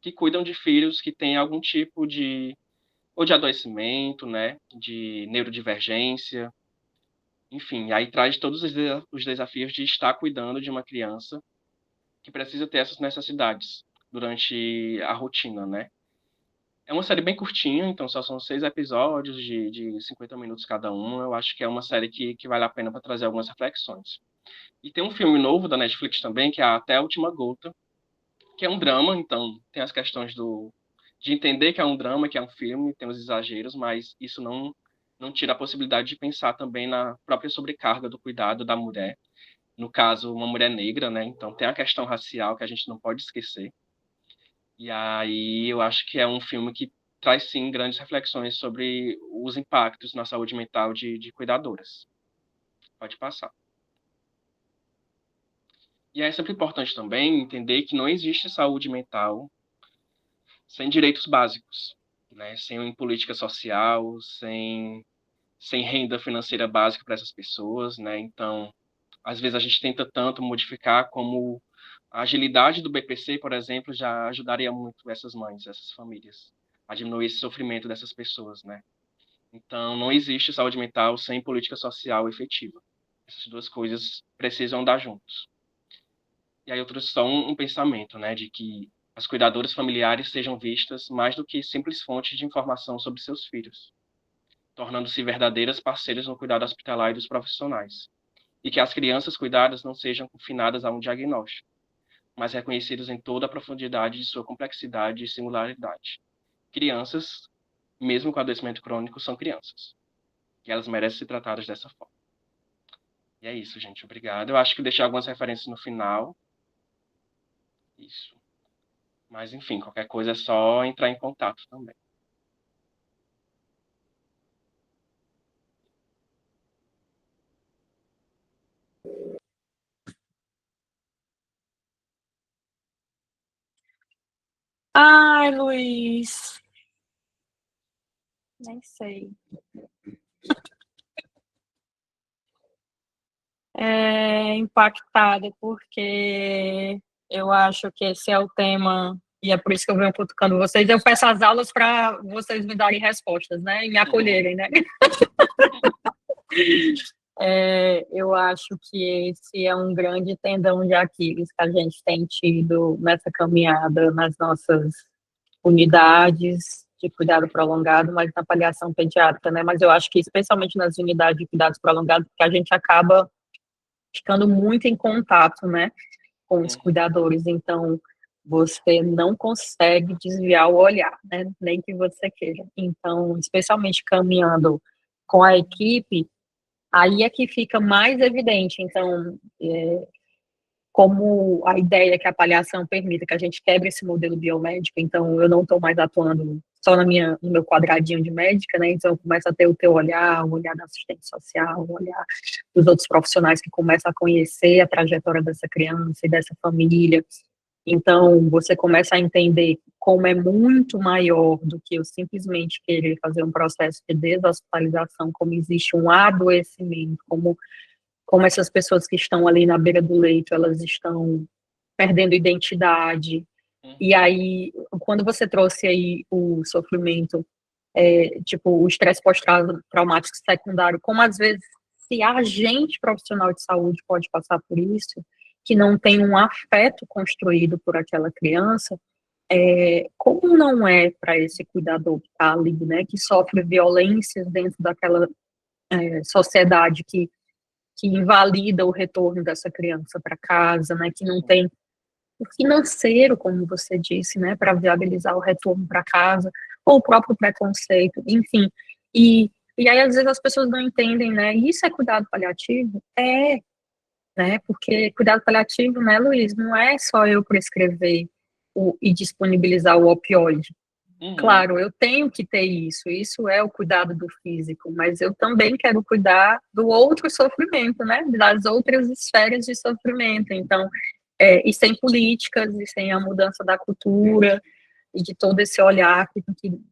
que cuidam de filhos que têm algum tipo de ou de adoecimento, né, de neurodivergência, enfim, aí traz todos os desafios de estar cuidando de uma criança que precisa ter essas necessidades durante a rotina, né? É uma série bem curtinha, então só são 6 episódios de 50 minutos cada um. Eu acho que é uma série que vale a pena para trazer algumas reflexões. E tem um filme novo da Netflix também, que é Até a Última Gota, que é um drama, então tem as questões de entender que é um drama, que é um filme, tem os exageros, mas isso não tira a possibilidade de pensar também na própria sobrecarga do cuidado da mulher, no caso, uma mulher negra, né? Então tem a questão racial que a gente não pode esquecer. E aí eu acho que é um filme que traz, sim, grandes reflexões sobre os impactos na saúde mental de cuidadoras. Pode passar. E é sempre importante também entender que não existe saúde mental sem direitos básicos, né? Sem política social, sem renda financeira básica para essas pessoas, né? Então, às vezes a gente tenta tanto modificar como a agilidade do BPC, por exemplo, já ajudaria muito essas mães, essas famílias, a diminuir esse sofrimento dessas pessoas, né? Então, não existe saúde mental sem política social efetiva. Essas duas coisas precisam andar juntos. E aí eu trouxe só um pensamento, né, de que as cuidadoras familiares sejam vistas mais do que simples fontes de informação sobre seus filhos, tornando-se verdadeiras parceiras no cuidado hospitalar e dos profissionais. E que as crianças cuidadas não sejam confinadas a um diagnóstico, mas reconhecidas em toda a profundidade de sua complexidade e singularidade. Crianças, mesmo com adoecimento crônico, são crianças. E elas merecem ser tratadas dessa forma. E é isso, gente. Obrigado. Eu acho que deixei algumas referências no final. Isso. Mas, enfim, qualquer coisa é só entrar em contato também. Ai, Luiz, nem sei. Impactada, porque eu acho que esse é o tema, e é por isso que eu venho cutucando vocês. Eu peço as aulas para vocês me darem respostas, né? E me acolherem, né? Eu acho que esse é um grande tendão de Aquiles que a gente tem tido nessa caminhada nas nossas unidades de cuidado prolongado, mas na paliação pediátrica, né? Mas eu acho que especialmente nas unidades de cuidados prolongados, que a gente acaba ficando muito em contato, né, com os cuidadores. Então, você não consegue desviar o olhar, né, nem que você queira. Então, especialmente caminhando com a equipe, aí é que fica mais evidente. Então, como a ideia que a avaliação permita que a gente quebre esse modelo biomédico, então eu não estou mais atuando só no meu quadradinho de médica, né? Então eu começo a ter o teu olhar, o olhar da assistente social, o olhar dos outros profissionais que começam a conhecer a trajetória dessa criança e dessa família. Então você começa a entender como é muito maior do que eu simplesmente querer fazer um processo de deshospitalização, como existe um adoecimento, como essas pessoas que estão ali na beira do leito, elas estão perdendo identidade. E aí, quando você trouxe aí o sofrimento, tipo, o estresse pós-traumático secundário, como às vezes, se a gente, profissional de saúde, pode passar por isso, que não tem um afeto construído por aquela criança, como não é para esse cuidador que está ali, né, que sofre violências dentro daquela sociedade que invalida o retorno dessa criança para casa, né, que não tem o financeiro, como você disse, né, para viabilizar o retorno para casa, ou o próprio preconceito, enfim. E aí, às vezes, as pessoas não entendem, né, isso é cuidado paliativo? Né, porque cuidado paliativo, né, Luiz, não é só eu prescrever e disponibilizar o opioide. Claro, eu tenho que ter isso é o cuidado do físico, mas eu também quero cuidar do outro sofrimento, né, das outras esferas de sofrimento. Então, e sem políticas, e sem a mudança da cultura, e de todo esse olhar que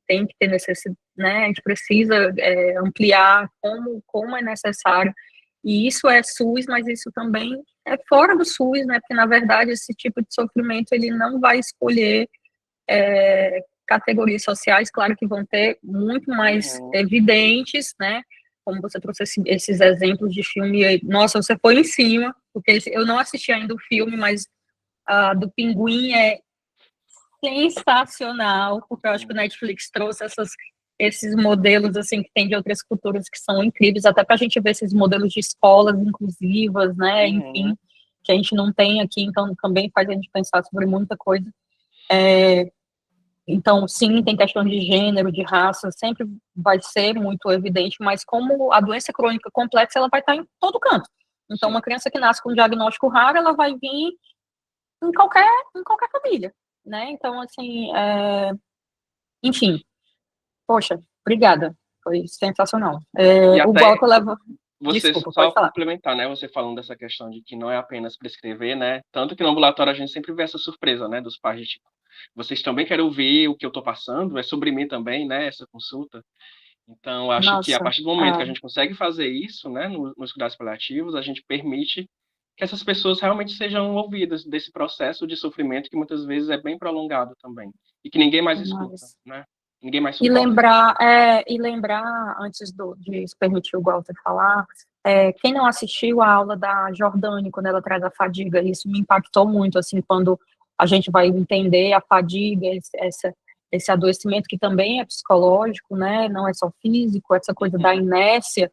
tem que ter necessidade, né, a gente precisa ampliar como é necessário, e isso é SUS, mas isso também é fora do SUS, né, porque, na verdade, esse tipo de sofrimento, ele não vai escolher categorias sociais, claro que vão ter muito mais evidentes, né, como você trouxe esses exemplos de filme, nossa, você foi em cima, porque eu não assisti ainda o filme, mas do Pinguim é sensacional, porque eu acho que o Netflix trouxe esses modelos, assim, que tem de outras culturas que são incríveis, até para a gente ver esses modelos de escolas inclusivas, né, enfim, que a gente não tem aqui, então também faz a gente pensar sobre muita coisa. Então, sim, tem questão de gênero, de raça, sempre vai ser muito evidente, mas como a doença crônica complexa, ela vai estar em todo canto. Então, Sim. uma criança que nasce com um diagnóstico raro, ela vai vir em qualquer família, né? Então, assim, enfim, poxa, obrigada, foi sensacional. E O até Walter leva... você, Desculpa, só pode falar. complementar, né? Você falando dessa questão de que não é apenas prescrever, né? Tanto que no ambulatório a gente sempre vê essa surpresa, né? Dos pais de tipo, vocês também querem ouvir o que eu estou passando? É sobre mim também, né? Essa consulta. Então, acho que a Nossa, partir do momento que a gente consegue fazer isso, né? Nos cuidados paliativos, a gente permite que essas pessoas realmente sejam ouvidas desse processo de sofrimento que muitas vezes é bem prolongado também. E que ninguém mais escuta, mas... né? Ninguém mais E suporta. lembrar, antes de se permitir o Walter falar, quem não assistiu a aula da Jordane, quando ela traz a fadiga, isso me impactou muito, assim, quando a gente vai entender a fadiga, esse adoecimento que também é psicológico, né, não é só físico, essa coisa da Uhum. inércia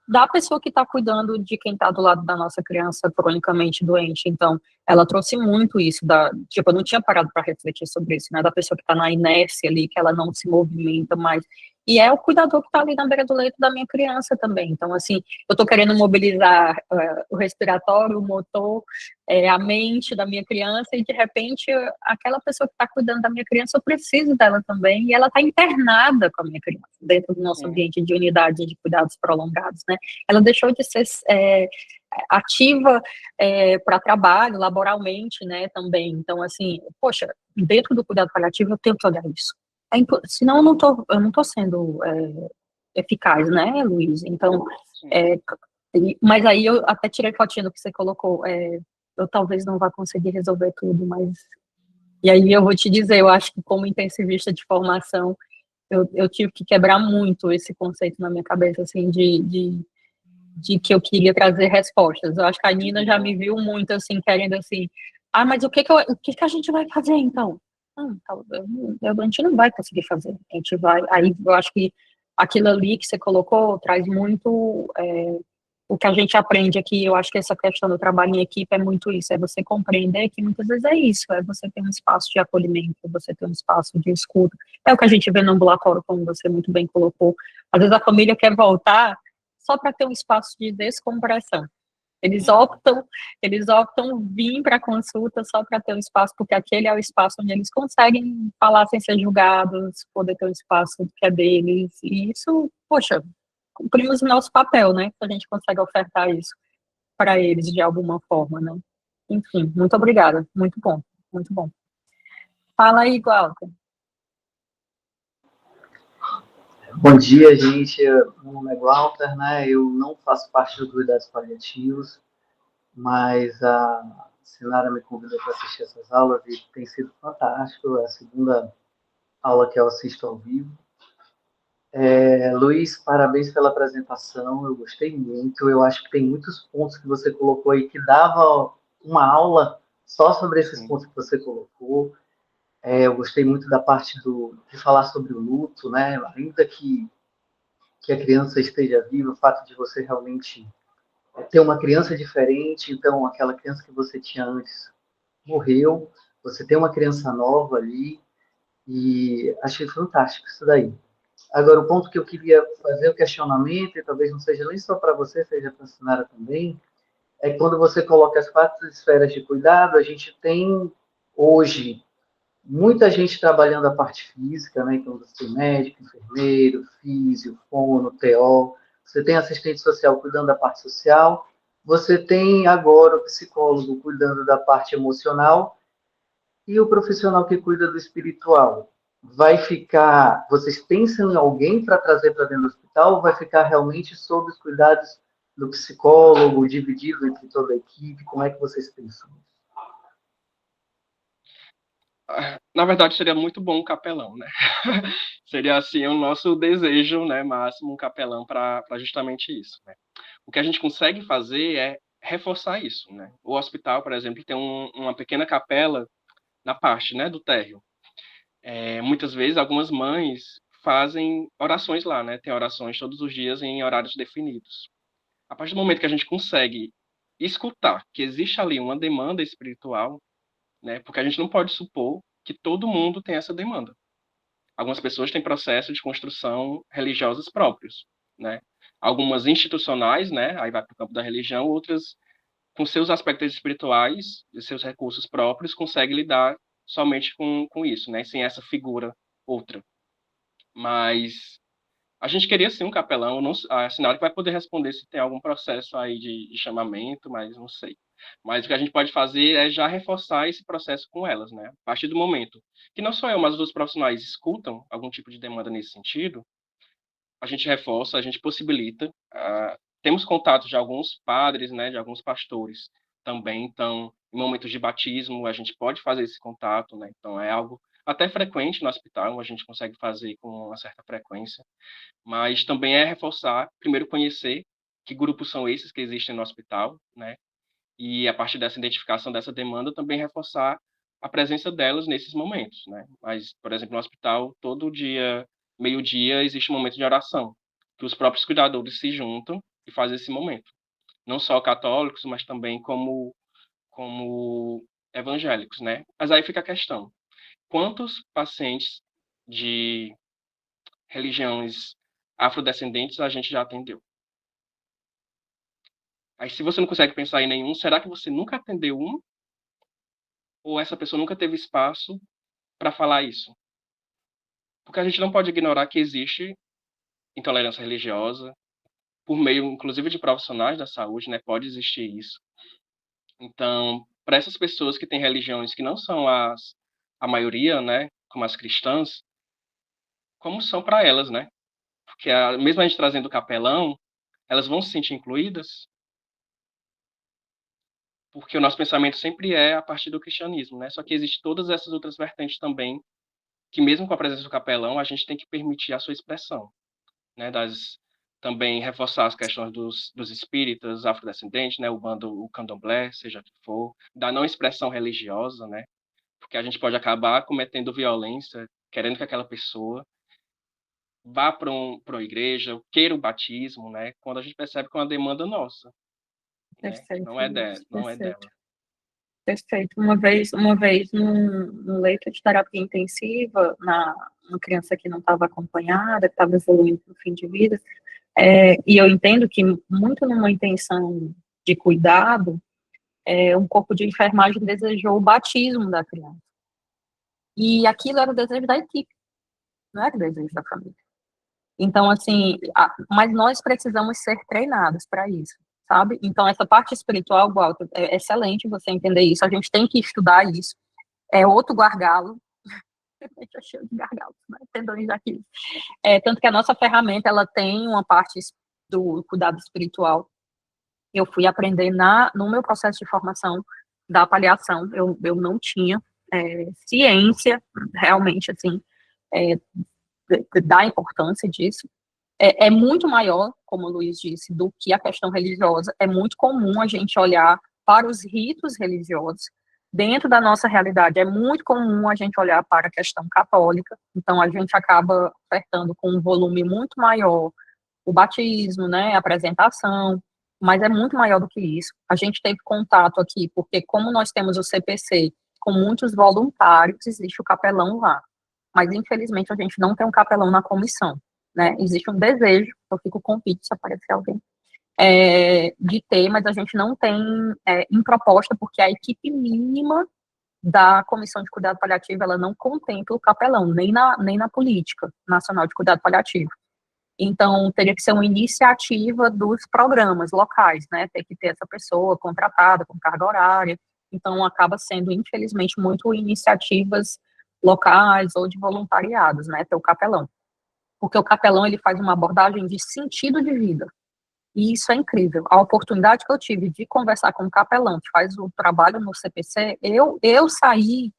da pessoa que está cuidando de quem está do lado da nossa criança cronicamente doente. Então, ela trouxe muito isso, tipo, eu não tinha parado para refletir sobre isso, né, da pessoa que está na inércia ali, que ela não se movimenta mais, e é o cuidador que está ali na beira do leito da minha criança também. Então, assim, eu estou querendo mobilizar o respiratório, o motor, a mente da minha criança, e de repente, aquela pessoa que está cuidando da minha criança, eu preciso dela também, e ela está internada com a minha criança, dentro do nosso Sim. ambiente de unidade de cuidados prolongados, né? Ela deixou de ser ativa para trabalho, laboralmente, né, também. Então, assim, poxa, dentro do cuidado paliativo eu tenho que olhar isso. Senão eu não tô sendo eficaz, né, Luiz? Então, Sim. é, mas aí eu até tirei fotinho do que você colocou. Eu talvez não vá conseguir resolver tudo, mas... E aí eu vou te dizer, eu acho que como intensivista de formação, eu tive que quebrar muito esse conceito na minha cabeça, assim, de que eu queria trazer respostas. Eu acho que a Nina já Uhum. me viu muito assim, querendo assim, mas o que que a gente vai fazer então? A gente não vai conseguir fazer. A gente vai. Aí eu acho que aquilo ali que você colocou traz muito o que a gente aprende aqui. Eu acho que essa questão do trabalho em equipe é muito isso, é você compreender que muitas vezes é isso, é você ter um espaço de acolhimento, você ter um espaço de escuta. É o que a gente vê no ambulatório, como você muito bem colocou. Às vezes a família quer voltar só para ter um espaço de descompressão. Eles Uhum. optam, eles optam vir para a consulta só para ter um espaço, porque aquele é o espaço onde eles conseguem falar sem ser julgados, poder ter um espaço que é deles. E isso, poxa, cumprimos o nosso papel, né? A gente consegue ofertar isso para eles de alguma forma, né? Enfim, muito obrigada. Muito bom, muito bom. Fala aí, Glauco. Bom dia, gente. Meu nome é Walter, né? Eu não faço parte dos cuidados paliativos, mas a Sinara me convidou para assistir essas aulas e tem sido fantástico. É a segunda aula que eu assisto ao vivo. Luiz, parabéns pela apresentação. Eu gostei muito. Eu acho que tem muitos pontos que você colocou aí que dava uma aula só sobre esses Sim. pontos que você colocou. Eu gostei muito da parte de falar sobre o luto, né? Ainda que a criança esteja viva, o fato de você realmente ter uma criança diferente, então aquela criança que você tinha antes morreu, você tem uma criança nova ali, e achei fantástico isso daí. Agora, o ponto que eu queria fazer o questionamento, e talvez não seja nem só para você, seja para a Sinara também, é que quando você coloca as quatro esferas de cuidado, a gente tem hoje muita gente trabalhando a parte física, né? Então, você tem médico, enfermeiro, físio, fono, TO. Você tem assistente social cuidando da parte social. Você tem agora o psicólogo cuidando da parte emocional e o profissional que cuida do espiritual. Vai ficar, vocês pensam em alguém para trazer para dentro do hospital ou vai ficar realmente sob os cuidados do psicólogo, dividido entre toda a equipe? Como é que vocês pensam? Na verdade, seria muito bom um capelão, né? Seria, assim, o nosso desejo, né, máximo, um capelão para justamente isso, né? O que a gente consegue fazer é reforçar isso, né? O hospital, por exemplo, tem uma pequena capela na parte, né, do térreo. Muitas vezes, algumas mães fazem orações lá, né? Tem orações todos os dias em horários definidos. A partir do momento que a gente consegue escutar que existe ali uma demanda espiritual, né? Porque a gente não pode supor que todo mundo tem essa demanda. Algumas pessoas têm processos de construção religiosos próprios, né? Algumas institucionais, né? Aí vai para o campo da religião, outras com seus aspectos espirituais e seus recursos próprios conseguem lidar somente com isso, né? Sem essa figura outra. Mas a gente queria sim um capelão, não, a Sinara que vai poder responder se tem algum processo aí de chamamento, mas não sei. Mas o que a gente pode fazer é já reforçar esse processo com elas, né? A partir do momento que não só eu, mas os outros profissionais escutam algum tipo de demanda nesse sentido, a gente reforça, a gente possibilita. Temos contato de alguns padres, né, de alguns pastores também, então, em momentos de batismo, a gente pode fazer esse contato, né? Então, é algo até frequente no hospital, a gente consegue fazer com uma certa frequência, mas também é reforçar, primeiro conhecer que grupos são esses que existem no hospital, né? E a partir dessa identificação dessa demanda, também reforçar a presença delas nesses momentos, né? Mas, por exemplo, no hospital, todo dia, meio-dia, existe um momento de oração, que os próprios cuidadores se juntam e fazem esse momento. Não só católicos, mas também como evangélicos, né? Mas aí fica a questão: quantos pacientes de religiões afrodescendentes a gente já atendeu? Aí, se você não consegue pensar em nenhum, será que você nunca atendeu um? Ou essa pessoa nunca teve espaço para falar isso? Porque a gente não pode ignorar que existe intolerância religiosa, por meio, inclusive, de profissionais da saúde, né? Pode existir isso. Então, para essas pessoas que têm religiões que não são a maioria, né? Como as cristãs, como são para elas, né? Porque mesmo a gente trazendo o capelão, elas vão se sentir incluídas, porque o nosso pensamento sempre é a partir do cristianismo, né? Só que existe todas essas outras vertentes também, que mesmo com a presença do capelão, a gente tem que permitir a sua expressão, né? Também reforçar as questões dos espíritas afrodescendentes, né? O candomblé, seja o que for, da não expressão religiosa, né? Porque a gente pode acabar cometendo violência, querendo que aquela pessoa vá para uma igreja, queira o batismo, né? Quando a gente percebe que é uma demanda nossa, né? Perfeito, Não é perfeito. dela. Perfeito. Uma vez no leito de terapia intensiva, uma criança que não estava acompanhada, que estava evoluindo no fim de vida, e eu entendo que muito numa intenção de cuidado, um corpo de enfermagem desejou o batismo da criança. E aquilo era o desejo da equipe, não era o desejo da família. Então, assim, mas nós precisamos ser treinados para isso, sabe? Então, essa parte espiritual, Walter, é excelente você entender isso, a gente tem que estudar isso. É outro gargalo, é cheio de gargalos, né? Tendões daquilo. Tanto que a nossa ferramenta, ela tem uma parte do cuidado espiritual. Eu fui aprender no meu processo de formação da avaliação, eu não tinha ciência, realmente, assim, da importância disso. É muito maior, como o Luiz disse, do que a questão religiosa. É muito comum a gente olhar para os ritos religiosos. Dentro da nossa realidade, é muito comum a gente olhar para a questão católica. Então, a gente acaba ofertando com um volume muito maior o batismo, né, a apresentação, mas é muito maior do que isso. A gente teve contato aqui, porque como nós temos o CPC com muitos voluntários, existe o capelão lá. Mas, infelizmente, a gente não tem um capelão na comissão, né? Existe um desejo, eu fico com o convite se aparecer alguém, de ter, mas a gente não tem em proposta, porque a equipe mínima da Comissão de Cuidado Paliativo, ela não contempla o capelão, nem na política nacional de cuidado paliativo. Então, teria que ser uma iniciativa dos programas locais, né? Ter que ter essa pessoa contratada com carga horária. Então, acaba sendo, infelizmente, muito iniciativas locais ou de voluntariados, né? Ter o capelão. Porque o capelão, ele faz uma abordagem de sentido de vida. E isso é incrível. A oportunidade que eu tive de conversar com um capelão que faz o trabalho no CPC, eu saí...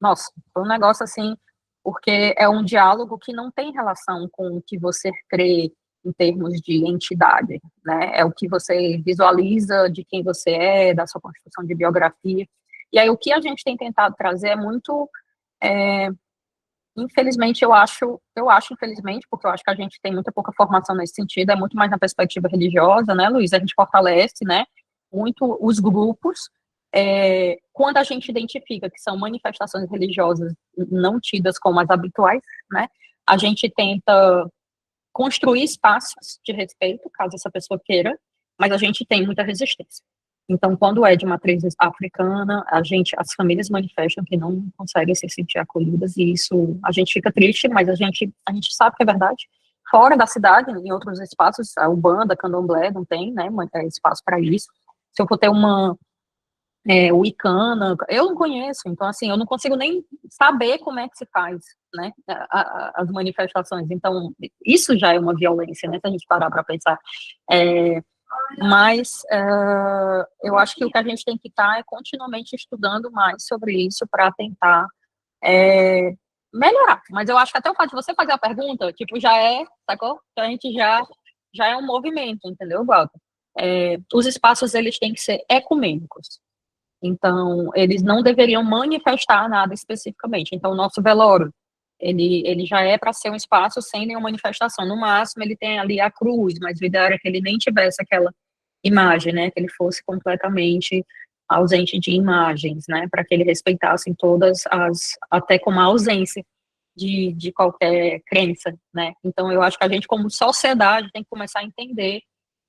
nossa, foi um negócio assim, porque é um diálogo que não tem relação com o que você crê em termos de entidade, né? É o que você visualiza de quem você é, da sua construção de biografia. E aí o que a gente tem tentado trazer é muito infelizmente, infelizmente, porque eu acho que a gente tem muita pouca formação nesse sentido, é muito mais na perspectiva religiosa, né, Luiz? A gente fortalece, né, muito os grupos, quando a gente identifica que são manifestações religiosas não tidas como as habituais, né, a gente tenta construir espaços de respeito, caso essa pessoa queira, mas a gente tem muita resistência. Então, quando é de matriz africana, as famílias manifestam que não conseguem se sentir acolhidas, e isso, a gente fica triste, mas a gente sabe que é verdade. Fora da cidade, em outros espaços, a Umbanda, Candomblé, não tem, né, espaço para isso. Se eu for ter uma Wicana, eu não conheço, então, assim, eu não consigo nem saber como é que se faz, né, as manifestações. Então, isso já é uma violência, né, se a gente parar para pensar. Mas eu acho que o que a gente tem que estar é continuamente estudando mais sobre isso para tentar melhorar. Mas eu acho que até o fato de você fazer a pergunta, tipo, já sacou? Então a gente já é um movimento, entendeu, Walter? Os espaços, eles têm que ser ecumênicos. Então, eles não deveriam manifestar nada especificamente. Então, o nosso velório, ele já é para ser um espaço sem nenhuma manifestação. No máximo, ele tem ali a cruz, mas o ideal era que ele nem tivesse aquela imagem, né? Que ele fosse completamente ausente de imagens, né? Para que ele respeitasse todas até como a ausência de qualquer crença, né? Então, eu acho que a gente, como sociedade, tem que começar a entender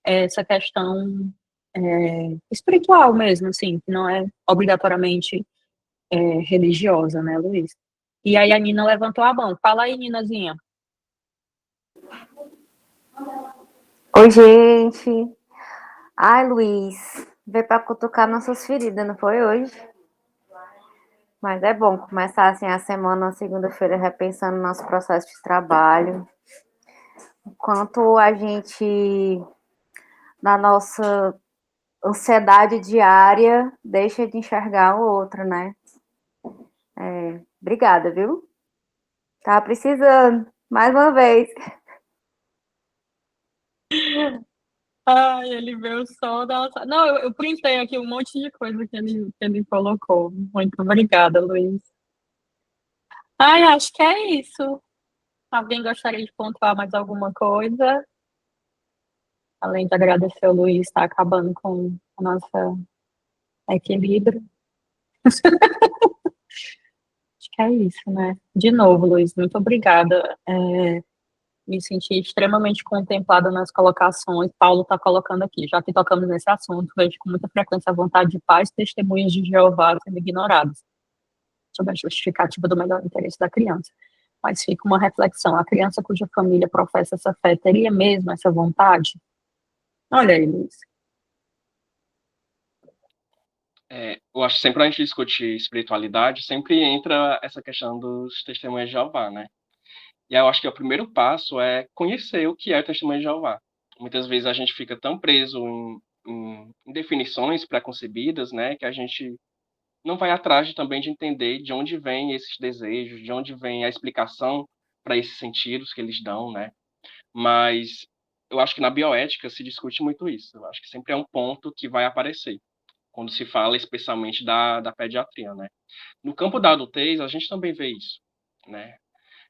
essa questão espiritual mesmo, assim, que não é obrigatoriamente religiosa, né, Luiz? E aí a Nina levantou a mão. Fala aí, Ninazinha. Oi, gente. Ai, Luiz, veio para cutucar nossas feridas, não foi hoje? Mas é bom começar assim a semana, na segunda-feira, repensando nosso processo de trabalho. Enquanto a gente, na nossa ansiedade diária, deixa de enxergar o outro, né? Obrigada, viu? Tava precisando, mais uma vez. Ai, ele veio só da... Não, eu printei aqui um monte de coisa que ele colocou. Muito obrigada, Luiz. Ai, acho que é isso. Alguém gostaria de pontuar mais alguma coisa? Além de agradecer o Luiz, está acabando com o nosso equilíbrio. Acho que é isso, né? De novo, Luiz, muito obrigada. Me senti extremamente contemplada nas colocações. Paulo está colocando aqui, já que tocamos nesse assunto, vejo com muita frequência a vontade de pais testemunhas de Jeová sendo ignoradas, sob a justificativa do melhor interesse da criança. Mas fica uma reflexão: a criança cuja família professa essa fé teria mesmo essa vontade? Olha aí, Luiz. Eu acho que sempre a gente discutir espiritualidade, sempre entra essa questão dos testemunhos de Jeová, né? E aí eu acho que o primeiro passo é conhecer o que é o testemunho de Jeová. Muitas vezes a gente fica tão preso em definições pré-concebidas, né, que a gente não vai atrás também de entender de onde vêm esses desejos, de onde vem a explicação para esses sentidos que eles dão, né? Mas eu acho que na bioética se discute muito isso. Eu acho que sempre é um ponto que vai aparecer quando se fala especialmente da pediatria, né? No campo da adultez, a gente também vê isso, né?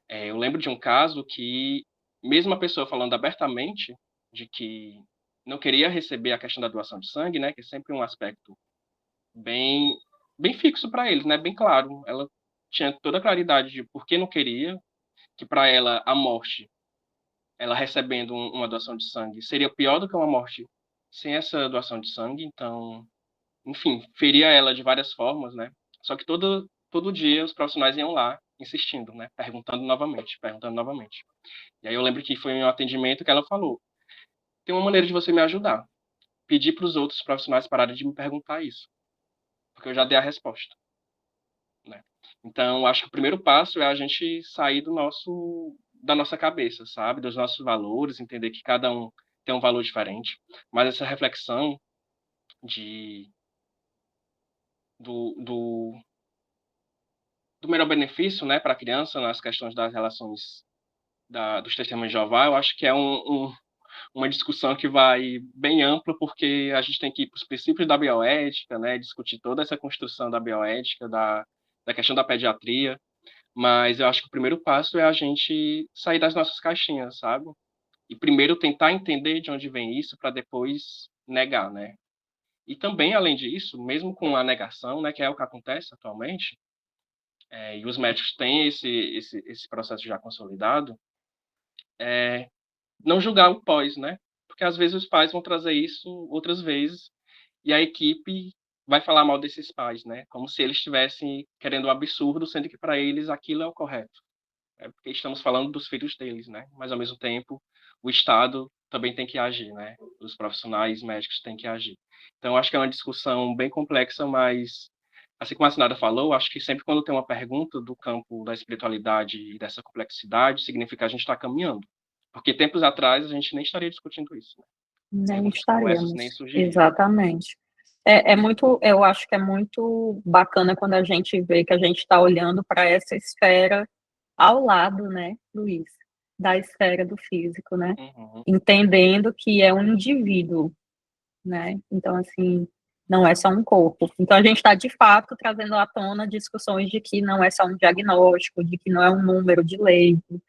Eu lembro de um caso que, mesmo a pessoa falando abertamente de que não queria receber a questão da doação de sangue, né? Que é sempre um aspecto bem, bem fixo para eles, né? Bem claro. Ela tinha toda a claridade de por que não queria, que para ela a morte, ela recebendo uma doação de sangue, seria pior do que uma morte sem essa doação de sangue. Então, enfim, feria ela de várias formas, né? Só que todo dia os profissionais iam lá insistindo, né? Perguntando novamente, perguntando novamente. E aí eu lembro que foi em um atendimento que ela falou: tem uma maneira de você me ajudar. Pedir para os outros profissionais pararem de me perguntar isso, porque eu já dei a resposta, né? Então, acho que o primeiro passo é a gente sair da nossa cabeça, sabe? Dos nossos valores, entender que cada um tem um valor diferente, mas essa reflexão de do, do, do melhor benefício, né, para a criança nas questões das relações dos testemunhos de Jeová, eu acho que é uma discussão que vai bem ampla, porque a gente tem que ir para os princípios da bioética, né, discutir toda essa construção da bioética, da questão da pediatria, Mas eu acho que o primeiro passo é a gente sair das nossas caixinhas, sabe? E primeiro tentar entender de onde vem isso para depois negar, né? E também, além disso, mesmo com a negação, né, que é o que acontece atualmente, e os médicos têm esse processo já consolidado, não julgar o pós, né? Porque às vezes os pais vão trazer isso outras vezes e a equipe vai falar mal desses pais, né? Como se eles estivessem querendo um absurdo, sendo que para eles aquilo é o correto. Porque estamos falando dos filhos deles, né? Mas ao mesmo tempo, o Estado também tem que agir, né? Os profissionais médicos têm que agir. Então, acho que é uma discussão bem complexa, mas assim como a Sinara falou, acho que sempre quando tem uma pergunta do campo da espiritualidade e dessa complexidade, significa que a gente está caminhando. Porque tempos atrás a gente nem estaria discutindo isso, né? Nem Perguntas como essas estaremos. nem surgiriam. Exatamente. Muito, eu acho que é muito bacana quando a gente vê que a gente está olhando para essa esfera ao lado, né, Luiz, da esfera do físico, né? Uhum. Entendendo que é um indivíduo, né? Então, assim, não é só um corpo. Então, a gente está, de fato, trazendo à tona discussões de que não é só um diagnóstico, de que não é um número de leito,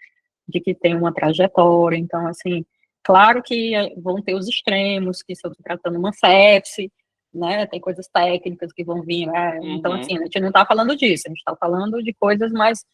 de que tem uma trajetória. Então, assim, claro que vão ter os extremos, que se eu estou tratando uma sepse, né, tem coisas técnicas que vão vir, então, assim, a gente não está falando disso, a gente está falando de coisas mais,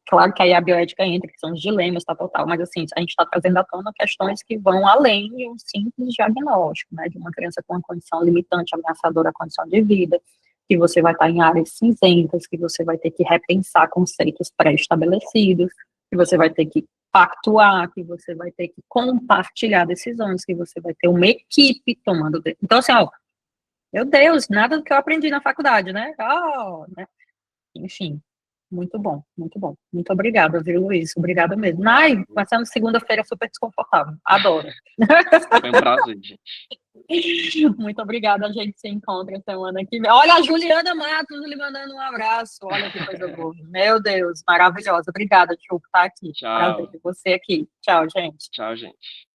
claro que aí a bioética entra, que são os dilemas, tal, mas, assim, a gente está trazendo à tona questões que vão além de um simples diagnóstico, né, de uma criança com uma condição limitante, ameaçadora à condição de vida, que você vai estar em áreas cinzentas, que você vai ter que repensar conceitos pré-estabelecidos, que você vai ter que pactuar, que você vai ter que compartilhar decisões, que você vai ter uma equipe tomando. Então, assim, ó, meu Deus, nada do que eu aprendi na faculdade, né? Né? Enfim, muito bom, muito bom. Muito obrigada, viu, Luiz? Obrigada mesmo. Ai, passando segunda-feira super desconfortável. Adoro. Foi um prazer, gente. Muito obrigada, a gente se encontra semana que vem. Olha, a Juliana Matos lhe mandando um abraço. Olha que coisa boa. Meu Deus, maravilhosa. Obrigada, Chu, por estar aqui. Tchau. Prazer ter você aqui. Tchau, gente. Tchau, gente.